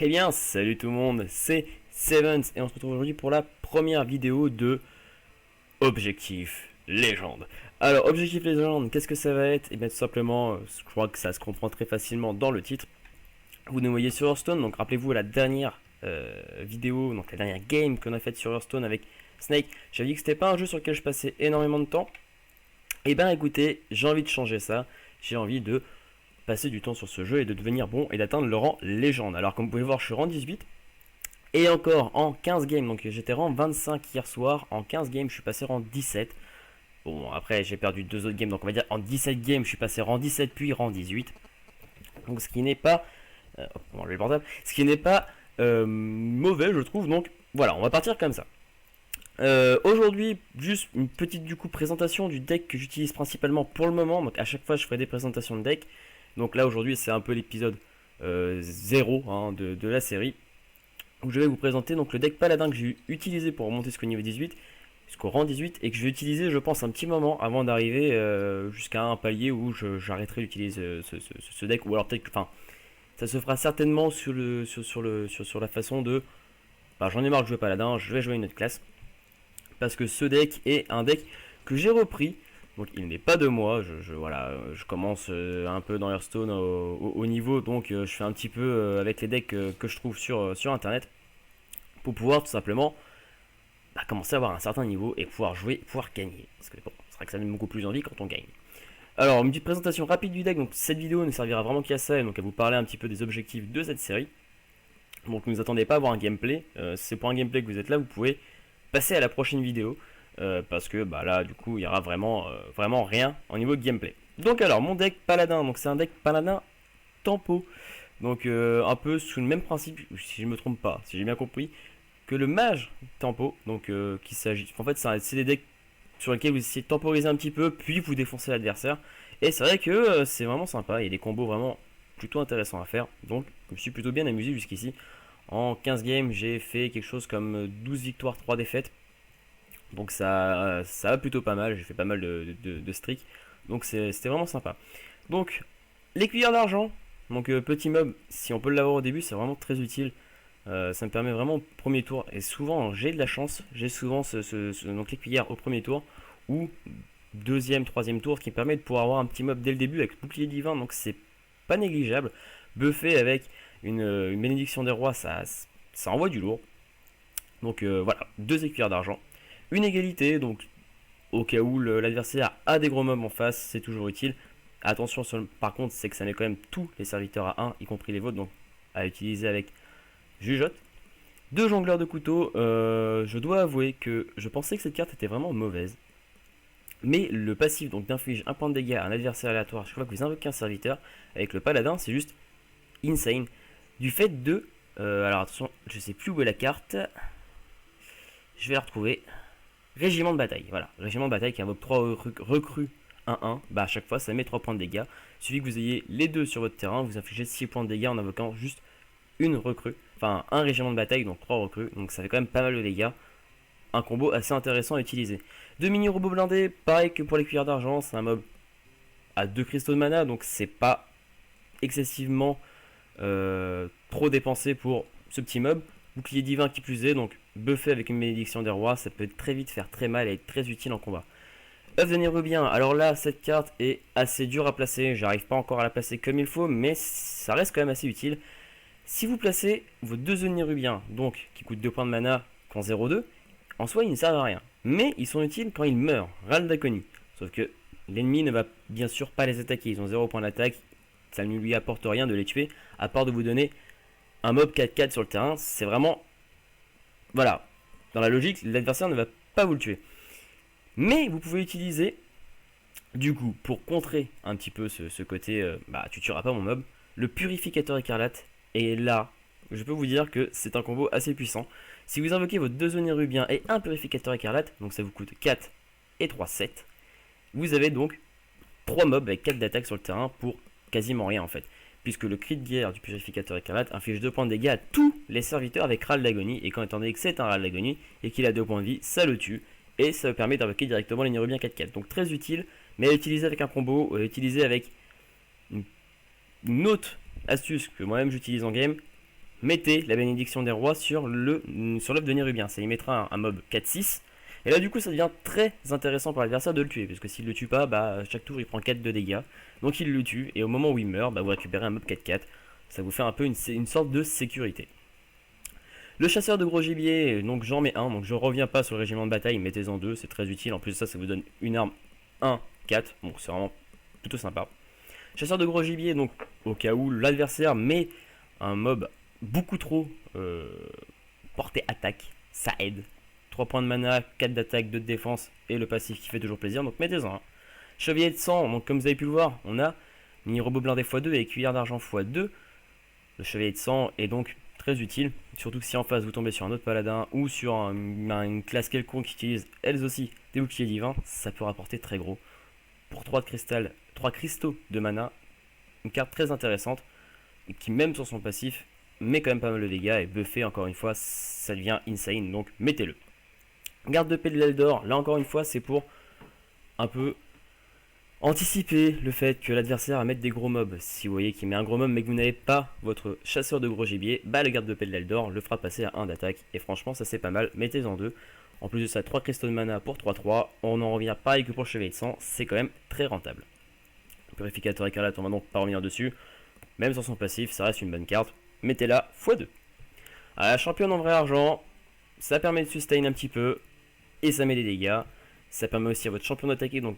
Eh bien, salut tout le monde, c'est Sevens et on se retrouve aujourd'hui pour la première vidéo de Objectif Légende. Alors, Objectif Légende, qu'est-ce que ça va être? Eh bien, tout simplement, je crois que ça se comprend très facilement dans le titre. Vous nous voyez sur Hearthstone, donc rappelez-vous la dernière vidéo, donc la dernière game qu'on a faite sur Hearthstone avec Snake. J'avais dit que c'était pas un jeu sur lequel je passais énormément de temps. Eh bien, écoutez, j'ai envie de changer ça. J'ai envie de passer du temps sur ce jeu et de devenir bon et d'atteindre le rang légende. Alors comme vous pouvez voir, je suis rang 18 et encore en 15 games, donc j'étais rang 25 hier soir, en 15 games je suis passé rang 17. Bon après j'ai perdu deux autres games, donc on va dire en 17 games je suis passé rang 17 puis rang 18. Donc ce qui n'est pas on va enlever le portable, ce qui n'est pas mauvais je trouve, donc voilà, on va partir comme ça. Aujourd'hui, juste une petite du coup présentation du deck que j'utilise principalement pour le moment. Donc à chaque fois je ferai des présentations de deck. Donc là aujourd'hui c'est un peu l'épisode 0 hein, de la série. Où je vais vous présenter donc le deck paladin que j'ai utilisé pour remonter jusqu'au niveau 18, jusqu'au rang 18. Et que je vais utiliser je pense un petit moment avant d'arriver jusqu'à un palier où j'arrêterai d'utiliser ce deck. Ou alors peut-être que ça se fera certainement sur la façon de j'en ai marre de jouer paladin, je vais jouer une autre classe. Parce que ce deck est un deck que j'ai repris. Donc il n'est pas de moi, je commence un peu dans Hearthstone au niveau, donc je fais un petit peu avec les decks que je trouve sur internet pour pouvoir tout simplement commencer à avoir un certain niveau et pouvoir jouer, pouvoir gagner. Parce que bon, c'est vrai que ça donne beaucoup plus envie quand on gagne. Alors une petite présentation rapide du deck, donc cette vidéo ne servira vraiment qu'à ça, et donc à vous parler un petit peu des objectifs de cette série. Donc ne vous attendez pas à avoir un gameplay, si c'est pour un gameplay que vous êtes là, vous pouvez passer à la prochaine vidéo. Parce que là du coup il y aura vraiment rien au niveau de gameplay. Donc alors mon deck paladin, donc c'est un deck paladin tempo, donc un peu sous le même principe si je me trompe pas, si j'ai bien compris, que le mage tempo, donc qu'il s'agit, en fait c'est des decks sur lesquels vous essayez de temporiser un petit peu puis vous défoncez l'adversaire, et c'est vrai que c'est vraiment sympa, il y a des combos vraiment plutôt intéressants à faire, donc je me suis plutôt bien amusé jusqu'ici. En 15 games j'ai fait quelque chose comme 12 victoires 3 défaites. Donc ça va plutôt pas mal, j'ai fait pas mal de streaks. Donc c'était vraiment sympa. Donc les cuillères d'argent, donc petit mob, si on peut l'avoir au début, c'est vraiment très utile. Ça me permet vraiment au premier tour. Et souvent j'ai de la chance, j'ai souvent donc les cuillères au premier tour. Ou deuxième, troisième tour, ce qui me permet de pouvoir avoir un petit mob dès le début avec bouclier divin. Donc c'est pas négligeable. Buffé avec une bénédiction des rois, ça envoie du lourd. Donc voilà, deux écuyères d'argent. Une égalité, donc au cas où l'adversaire a des gros mobs en face, c'est toujours utile. Attention, par contre, c'est que ça met quand même tous les serviteurs à 1, y compris les vôtres, donc à utiliser avec jugeote. Deux jongleurs de couteau, je dois avouer que je pensais que cette carte était vraiment mauvaise. Mais le passif donc d'inflige un point de dégâts à un adversaire aléatoire chaque fois que vous invoquez un serviteur, avec le paladin, c'est juste insane. Du fait de... alors attention, je sais plus où est la carte. Je vais la retrouver. Régiment de bataille, voilà. Régiment de bataille qui invoque 3 recrues 1-1. À chaque fois, ça met 3 points de dégâts. Il suffit que vous ayez les deux sur votre terrain, vous infligez 6 points de dégâts en invoquant juste une recrue. Enfin, un régiment de bataille, donc 3 recrues. Donc ça fait quand même pas mal de dégâts. Un combo assez intéressant à utiliser. Deux mini-robots blindés, pareil que pour les cuillères d'argent. C'est un mob à 2 cristaux de mana, donc c'est pas excessivement trop dépensé pour ce petit mob. Bouclier divin qui plus est, donc buffé avec une bénédiction des rois, ça peut très vite faire très mal et être très utile en combat. œuf de Nérubien, alors là cette carte est assez dure à placer, j'arrive pas encore à la placer comme il faut, mais ça reste quand même assez utile. Si vous placez vos deux œufs de Nérubien, donc qui coûtent 2 points de mana quand 0,2, en soi ils ne servent à rien, mais ils sont utiles quand ils meurent, Ral d'Acony. Sauf que l'ennemi ne va bien sûr pas les attaquer, ils ont 0 point d'attaque, ça ne lui apporte rien de les tuer, à part de vous donner un mob 4-4 sur le terrain, c'est vraiment... Voilà, dans la logique, l'adversaire ne va pas vous le tuer. Mais vous pouvez utiliser, du coup, pour contrer un petit peu ce côté, tu tueras pas mon mob, le purificateur écarlate. Et là, je peux vous dire que c'est un combo assez puissant. Si vous invoquez vos deux onérubiens et un purificateur écarlate, donc ça vous coûte 4 et 3, 7, vous avez donc 3 mobs avec 4 d'attaque sur le terrain pour quasiment rien en fait. Puisque le cri de guerre du purificateur écarlate inflige 2 points de dégâts à tous les serviteurs avec Ral d'agonie, et quand étant donné que c'est un Ral d'agonie et qu'il a 2 points de vie, ça le tue, et ça permet d'invoquer directement les Nérubiens 4-4. Donc très utile, mais à utiliser avec un combo, à utiliser avec une autre astuce que moi-même j'utilise en game, mettez la bénédiction des rois sur l'œuf de Nérubien. Ça y mettra un mob 4-6. Et là du coup ça devient très intéressant pour l'adversaire de le tuer, parce que s'il le tue pas, bah chaque tour il prend 4 de dégâts. Donc il le tue, et au moment où il meurt, bah, vous récupérez un mob 4-4. Ça vous fait un peu une sorte de sécurité. Le chasseur de gros gibier, donc j'en mets un, donc je reviens pas sur le régiment de bataille, mettez-en deux, c'est très utile. En plus de ça, ça vous donne une arme 1-4, donc c'est vraiment plutôt sympa. Chasseur de gros gibier, donc au cas où l'adversaire met un mob beaucoup trop portée attaque, ça aide. 3 points de mana, 4 d'attaque, 2 de défense et le passif qui fait toujours plaisir, donc mettez-en un. Chevalier de sang, donc comme vous avez pu le voir, on a mini robot blindé x2 et cuillère d'argent x2. Le chevalier de sang est donc très utile, surtout que si en face vous tombez sur un autre paladin ou sur une classe quelconque qui utilise elles aussi des boucliers divins, ça peut rapporter très gros. Pour 3 cristaux de mana, une carte très intéressante qui même sur son passif met quand même pas mal de dégâts et buffé encore une fois ça devient insane, donc mettez-le. Garde de paix de l'Eldor, là encore une fois c'est pour un peu anticiper le fait que l'adversaire va mettre des gros mobs. Si vous voyez qu'il met un gros mob mais que vous n'avez pas votre chasseur de gros gibier, bah le garde de paix de l'Eldor le fera passer à 1 d'attaque. Et franchement ça c'est pas mal, mettez-en 2. En plus de ça, 3 cristaux de mana pour 3-3. On en revient pareil que pour le chevalier de sang, c'est quand même très rentable. Le purificateur écarlate, on va donc pas revenir dessus. Même sans son passif, ça reste une bonne carte. Mettez-la x2. À la championne en vrai argent, ça permet de sustain un petit peu. Et ça met des dégâts. Ça permet aussi à votre champion d'attaquer, donc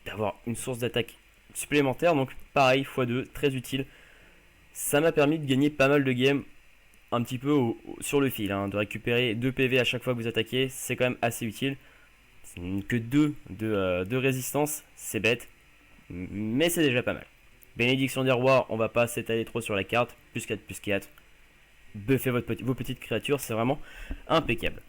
d'avoir une source d'attaque supplémentaire, donc pareil x2, très utile. Ça m'a permis de gagner pas mal de games un petit peu sur le fil, hein, de récupérer 2 PV à chaque fois que vous attaquez, c'est quand même assez utile. Que 2 de résistance, c'est bête, mais c'est déjà pas mal. Bénédiction des rois, on va pas s'étaler trop sur la carte, plus 4, plus 4. Buffez vos petites créatures, c'est vraiment impeccable.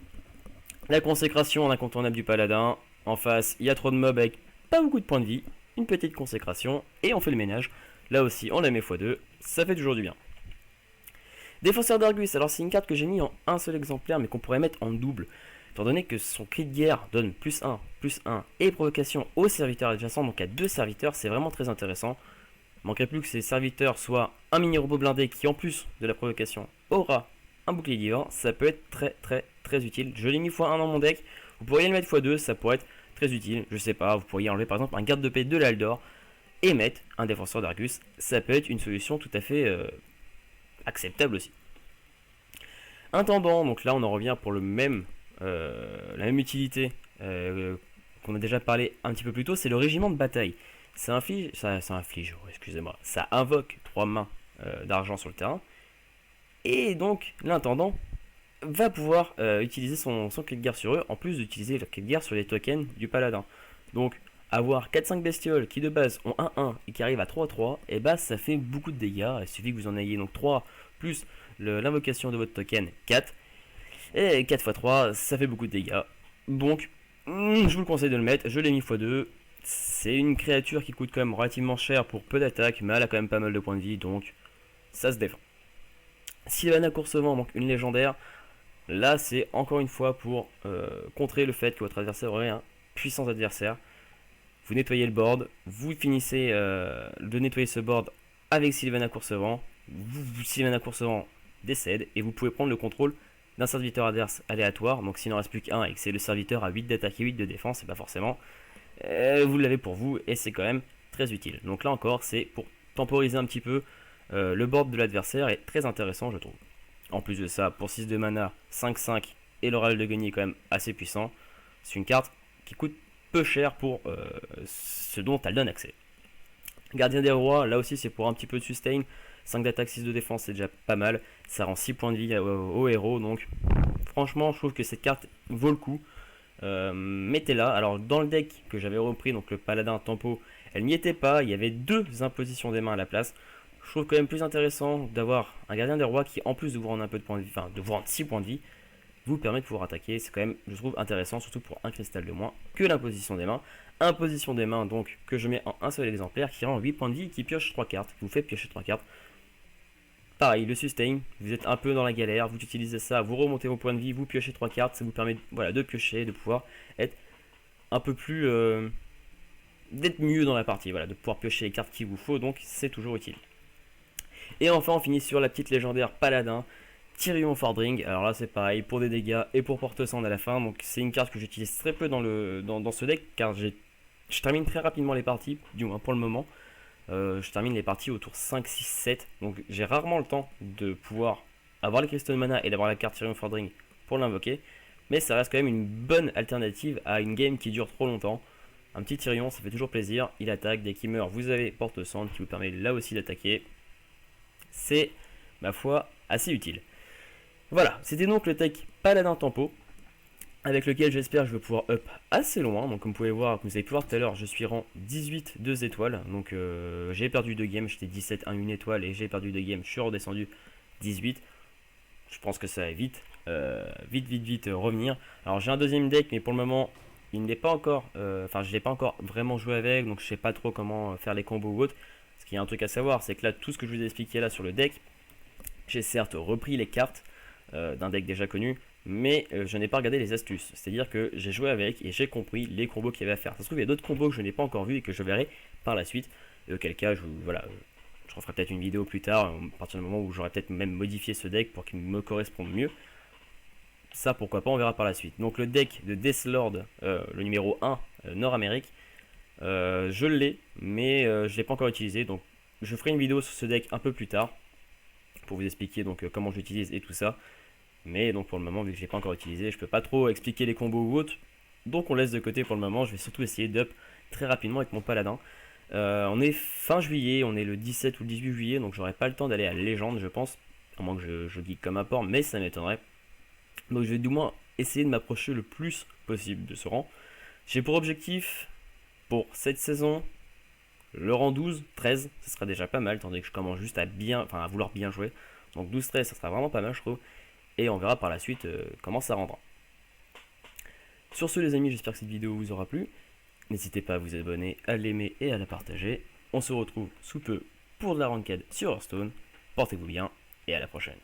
La consécration en incontournable du paladin. En face, il y a trop de mobs avec pas beaucoup de points de vie, une petite consécration, et on fait le ménage. Là aussi, on la met x2, ça fait toujours du bien. Défenseur d'Argus, alors c'est une carte que j'ai mis en un seul exemplaire, mais qu'on pourrait mettre en double. Étant donné que son cri de guerre donne plus 1, et provocation aux serviteurs adjacents, donc à 2 serviteurs, c'est vraiment très intéressant. Il manquerait plus que ces serviteurs soient un mini robot blindé qui, en plus de la provocation, aura un bouclier divin. Ça peut être très utile. Je l'ai mis x1 dans mon deck, vous pourriez le mettre x2, ça pourrait être très utile. Je sais pas, vous pourriez enlever par exemple un garde de paix de l'Aldor et mettre un défenseur d'Argus. Ça peut être une solution tout à fait acceptable aussi. Intendant, donc là on en revient pour la même utilité qu'on a déjà parlé un petit peu plus tôt, c'est le régiment de bataille. Ça invoque 3 mains d'argent sur le terrain. Et donc l'intendant va pouvoir utiliser son clé de guerre sur eux, en plus d'utiliser le clé de guerre sur les tokens du paladin. Donc avoir 4-5 bestioles qui de base ont 1-1 et qui arrivent à 3-3, et bah ça fait beaucoup de dégâts. Il suffit que vous en ayez donc 3 plus l'invocation de votre token 4. Et 4 x 3, ça fait beaucoup de dégâts. Donc je vous le conseille de le mettre, je l'ai mis x2. C'est une créature qui coûte quand même relativement cher pour peu d'attaque, mais elle a quand même pas mal de points de vie, donc ça se défend. Sylvana Coursevent, donc une légendaire. Là, c'est encore une fois pour contrer le fait que votre adversaire aurait un puissant adversaire. Vous nettoyez le board, vous finissez de nettoyer ce board avec Sylvana Coursevent. Sylvana Coursevent décède et vous pouvez prendre le contrôle d'un serviteur adverse aléatoire. Donc s'il n'en reste plus qu'un et que c'est le serviteur à 8 d'attaque et 8 de défense, c'est pas forcément. Vous l'avez pour vous et c'est quand même très utile. Donc là encore, c'est pour temporiser un petit peu le board de l'adversaire est très intéressant, je trouve. En plus de ça, pour 6 de mana, 5-5 et l'oral de Guenille est quand même assez puissant. C'est une carte qui coûte peu cher pour ce dont elle donne accès. Gardien des rois, là aussi c'est pour un petit peu de sustain. 5 d'attaque, 6 de défense, c'est déjà pas mal. Ça rend 6 points de vie au héros. Donc franchement, je trouve que cette carte vaut le coup. Mettez-la. Alors dans le deck que j'avais repris, donc le paladin tempo, elle n'y était pas. Il y avait 2 impositions des mains à la place. Je trouve quand même plus intéressant d'avoir un gardien des rois qui, en plus de vous rendre un peu de points de vie, enfin de vous rendre 6 points de vie, vous permet de pouvoir attaquer. C'est quand même, je trouve, intéressant, surtout pour un cristal de moins, que l'imposition des mains. Imposition des mains, donc, que je mets en un seul exemplaire, qui rend 8 points de vie, qui pioche 3 cartes, qui vous fait piocher 3 cartes. Pareil, le sustain, vous êtes un peu dans la galère, vous utilisez ça, vous remontez vos points de vie, vous piochez 3 cartes, ça vous permet voilà, de piocher, de pouvoir être un peu plus... d'être mieux dans la partie, voilà, de pouvoir piocher les cartes qu'il vous faut, donc c'est toujours utile. Et enfin on finit sur la petite légendaire paladin. Tyrion Fordring, alors là c'est pareil pour des dégâts et pour porte-sand à la fin, donc c'est une carte que j'utilise très peu dans ce deck car je termine très rapidement les parties, du moins pour le moment. Je termine les parties au tour 5, 6, 7, donc j'ai rarement le temps de pouvoir avoir les cristaux de mana et d'avoir la carte Tyrion Fordring pour l'invoquer, mais ça reste quand même une bonne alternative à une game qui dure trop longtemps. Un petit Tyrion, ça fait toujours plaisir, il attaque, dès qu'il meurt vous avez porte-sand qui vous permet là aussi d'attaquer. C'est, ma foi, assez utile. Voilà, c'était donc le deck Paladin Tempo, avec lequel j'espère que je vais pouvoir up assez loin. Donc comme vous avez pu voir tout à l'heure, je suis rang 18 2 étoiles. Donc j'ai perdu 2 games, j'étais 17 1 1 étoile et j'ai perdu 2 games, je suis redescendu 18. Je pense que ça va vite revenir. Alors j'ai un deuxième deck, mais pour le moment il n'est pas encore, enfin je l'ai pas encore vraiment joué avec, donc je sais pas trop comment faire les combos ou autres. Ce qui est un truc à savoir, c'est que là tout ce que je vous ai expliqué là sur le deck, j'ai certes repris les cartes d'un deck déjà connu, mais je n'ai pas regardé les astuces. C'est-à-dire que j'ai joué avec et j'ai compris les combos qu'il y avait à faire. Ça se trouve, il y a d'autres combos que je n'ai pas encore vus et que je verrai par la suite. Et auquel cas, je referai peut-être une vidéo plus tard, à partir du moment où j'aurai peut-être même modifié ce deck pour qu'il me corresponde mieux. Ça, pourquoi pas, on verra par la suite. Donc le deck de Deathlord, le numéro 1, Nord-Amérique, je l'ai, mais je ne l'ai pas encore utilisé. Donc je ferai une vidéo sur ce deck un peu plus tard pour vous expliquer donc comment je l'utilise et tout ça. Mais donc pour le moment, vu que je l'ai pas encore utilisé, je peux pas trop expliquer les combos ou autres. Donc on laisse de côté pour le moment. Je vais surtout essayer d'up très rapidement avec mon paladin. On est fin juillet, on est le 17 ou le 18 juillet, donc j'aurai pas le temps d'aller à légende, je pense. À moins que je geek comme apport, mais ça m'étonnerait. Donc je vais du moins essayer de m'approcher le plus possible de ce rang. J'ai pour objectif, pour cette saison, le rang 12, 13, ce sera déjà pas mal, tandis que je commence juste à vouloir bien jouer. Donc 12-13, ça sera vraiment pas mal, je trouve. Et on verra par la suite comment ça rendra. Sur ce les amis, j'espère que cette vidéo vous aura plu. N'hésitez pas à vous abonner, à l'aimer et à la partager. On se retrouve sous peu pour de la ranked sur Hearthstone. Portez-vous bien et à la prochaine.